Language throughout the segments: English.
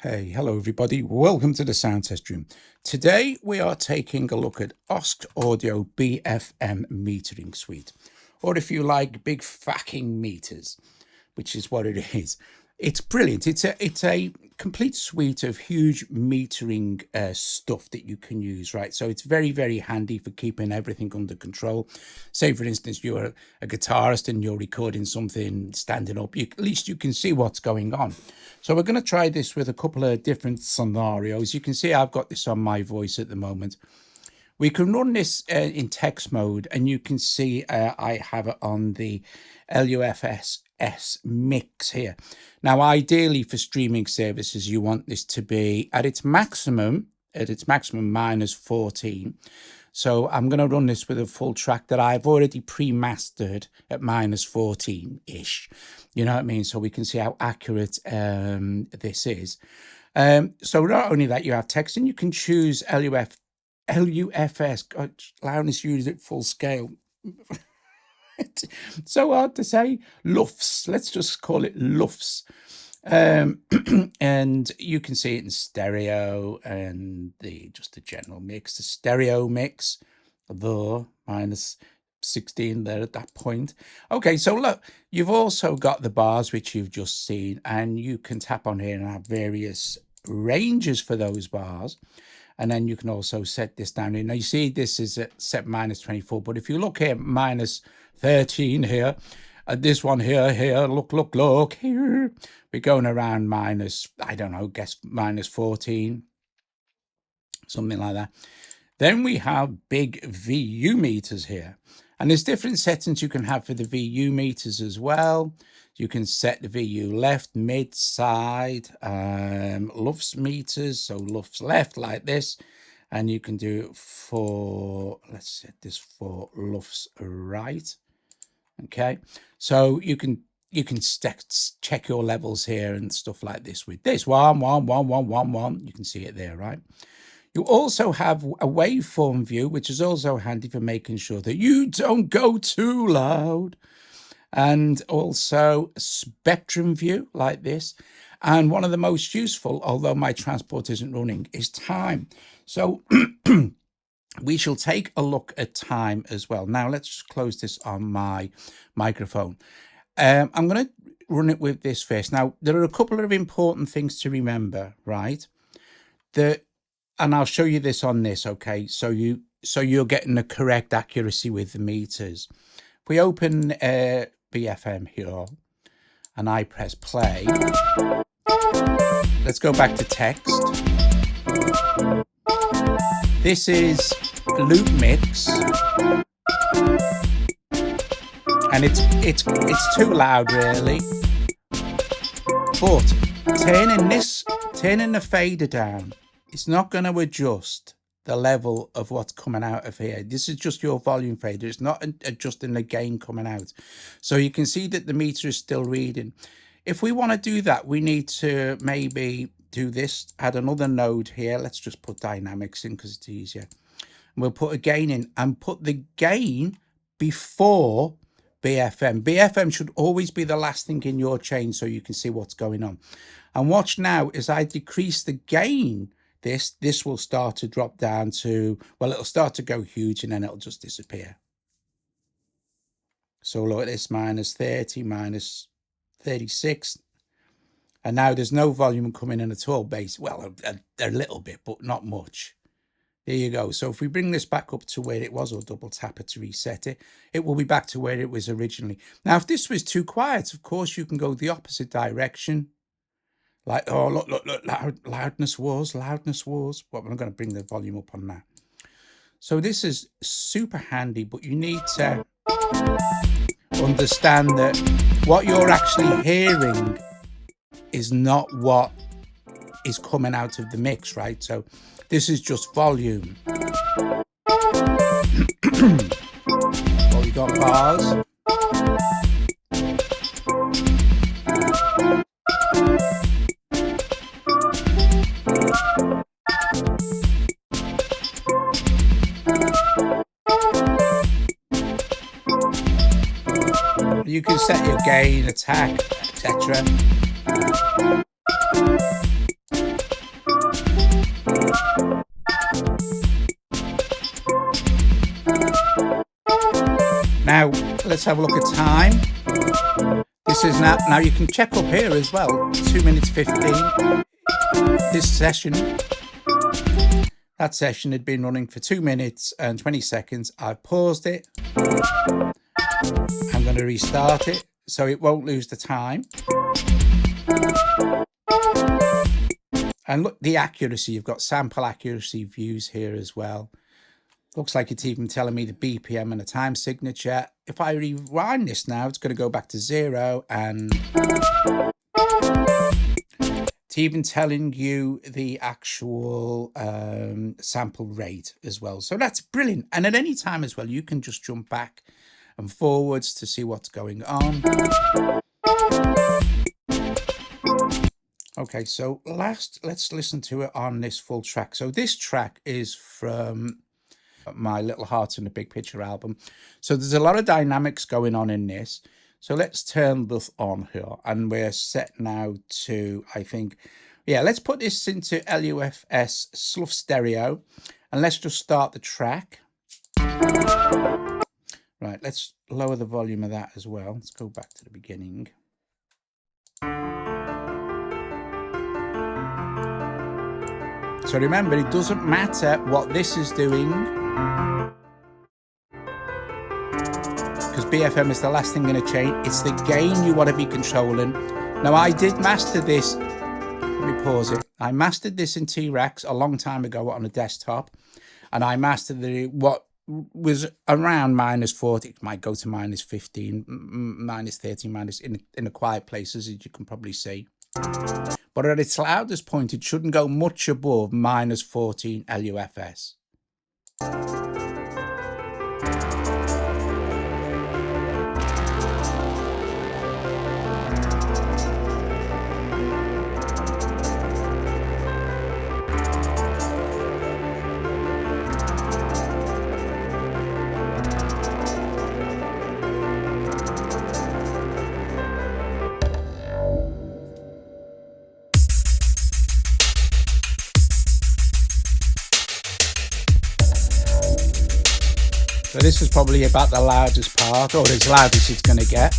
Hey, hello everybody. Welcome to the sound test room. Today we are taking a look at OSC Audio BFM metering suite, or if you like, big fucking meters, which is what it is. It's brilliant. It's a complete suite of huge metering stuff that you can use, right? So it's very, very handy for keeping everything under control. Say, for instance, you're a guitarist and you're recording something standing up. At least you can see what's going on. So we're going to try this with a couple of different scenarios. You can see I've got this on my voice at the moment. We can run this in text mode, and you can see I have it on the LUFS mix here. Now, ideally for streaming services, you want this to be at its maximum minus 14. So I'm going to run this with a full track that I've already pre-mastered at minus 14-ish. You know what I mean? So we can see how accurate this is. So not only that, you have text, and you can choose LUFS. God, loudness used at full scale. So hard to say. LUFS. Let's just call it LUFS. And you can see it in stereo and just the general mix, the stereo mix, the minus 16 there at that point. Okay, so look, you've also got the bars, which you've just seen, and you can tap on here and have various ranges for those bars. And then you can also set this down here. Now you see this is at set minus 24, but if you look here, minus 13 here, this one here, look, here, we're going around minus, I don't know, guess minus 14, something like that. Then we have big VU meters here. And there's different settings you can have for the VU meters as well. You can set the VU left, mid, side, LUFS meters, so LUFS left like this. And you can do it for, let's set this for LUFS right. Okay, so you can check your levels here and stuff like this with this 1 1 1 1 1 1. You can see it there, right? You also have a waveform view, which is also handy for making sure that you don't go too loud, and also spectrum view like this. And one of the most useful, although my transport isn't running, is time. So we shall take a look at time as well. Now, let's just close this on my microphone. I'm going to run it with this first. Now, there are a couple of important things to remember, right? And I'll show you this on this, okay? So you're getting the correct accuracy with the meters. If we open BFM here and I press play, let's go back to text. This is loop mix, and it's too loud really. But turning the fader down, it's not going to adjust the level of what's coming out of here. This is just your volume fader. It's not adjusting the gain coming out. So you can see that the meter is still reading. If we want to do that, we need to maybe do this, add another node here. Let's just put dynamics in because it's easier. And we'll put a gain in and put the gain before BFM. BFM should always be the last thing in your chain so you can see what's going on. And watch now, as I decrease the gain, this will start to drop down to, well, it'll start to go huge and then it'll just disappear. So look at this, minus 30, minus 36. And now there's no volume coming in at all, well, a little bit, but not much. There you go. So if we bring this back up to where it was, or double tap it to reset it, it will be back to where it was originally. Now, if this was too quiet, of course, you can go the opposite direction. Like, oh, look, loudness wars. But I'm going to bring the volume up on that. So this is super handy, but you need to understand that what you're actually hearing is not what is coming out of the mix, right? So this is just volume. Well, we got bars. You can set your gain, attack, etc. Now, let's have a look at time. This is now you can check up here as well, 2 minutes 15. This session, that session had been running for 2 minutes and 20 seconds. I paused it. I'm going to restart it so it won't lose the time. And look, the accuracy, you've got sample accuracy views here as well. Looks like it's even telling me the BPM and the time signature. If I rewind this now, it's going to go back to 0, and it's even telling you the actual sample rate as well. So that's brilliant. And at any time as well, you can just jump back and forwards to see what's going on. Okay, so let's listen to it on this full track. So this track is from my Little Hearts in the Big Picture album. So there's a lot of dynamics going on in this. So let's turn this on here, and we're set now to, I think, yeah, let's put this into LUFS Slough Stereo, and let's just start the track. Right, let's lower the volume of that as well. Let's go back to the beginning. So remember, it doesn't matter what this is doing, because BFM is the last thing going to change. It's the gain you want to be controlling. Now, I did master this. Let me pause it. I mastered this in T-Rex a long time ago on a desktop, and I mastered what was around -40. It might go to -15, -30, minus in the quiet places, as you can probably see. But at its loudest point, it shouldn't go much above -14 LUFS. So this is probably about the loudest part, or as loud as it's going to get.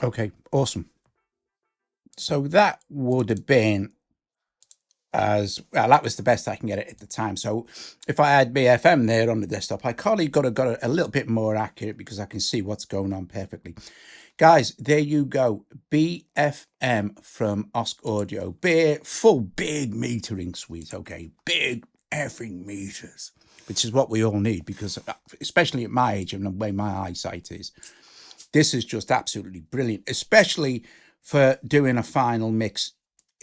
Okay, awesome. So that would have been as well, that was the best I can get it at the time. So if I had BFM there on the desktop, I probably got it a little bit more accurate because I can see what's going on perfectly. Guys, there you go. BFM from OSC Audio. Full big metering suite. Okay, big effing meters, which is what we all need because, especially at my age and the way my eyesight is, this is just absolutely brilliant, especially for doing a final mix.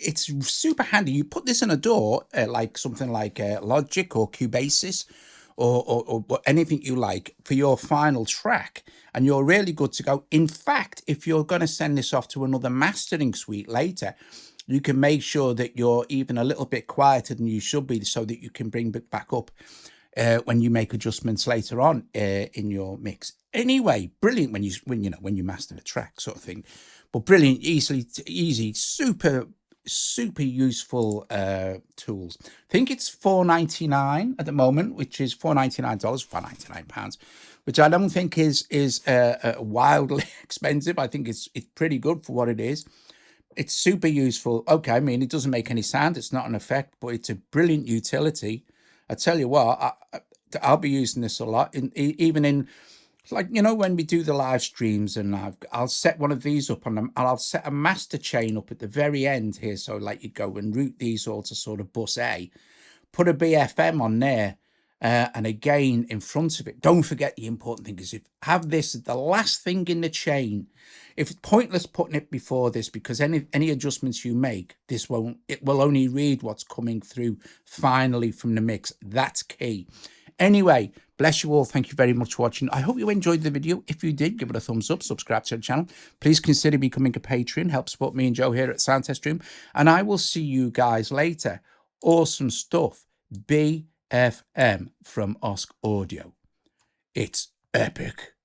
It's super handy. You put this in a DAW, like something like Logic or Cubasis or anything you like for your final track, and you're really good to go. In fact, if you're going to send this off to another mastering suite later, you can make sure that you're even a little bit quieter than you should be so that you can bring it back up when you make adjustments later on in your mix. Anyway, brilliant when you master the track, sort of thing. But brilliant, easy, super useful tools. I think it's $4.99 at the moment, which is $4.99, £4.99, which I don't think is wildly expensive. I think it's pretty good for what it is. It's super useful. Okay, I mean, it doesn't make any sound. It's not an effect, but it's a brilliant utility. I tell you what, I'll be using this a lot, even in, like, when we do the live streams, and I'll set one of these up on them, and I'll set a master chain up at the very end here. So like you go and route these all to sort of bus A, put a BFM on there, and again in front of it. Don't forget, the important thing is, have this the last thing in the chain. If it's pointless putting it before this, because any adjustments you make, it will only read what's coming through finally from the mix. That's key. Anyway, bless you all. Thank you very much for watching. I hope you enjoyed the video. If you did, give it a thumbs up, subscribe to the channel. Please consider becoming a Patreon. Help support me and Joe here at Sound Test Room. And I will see you guys later. Awesome stuff. BFM from OSC Audio. It's epic.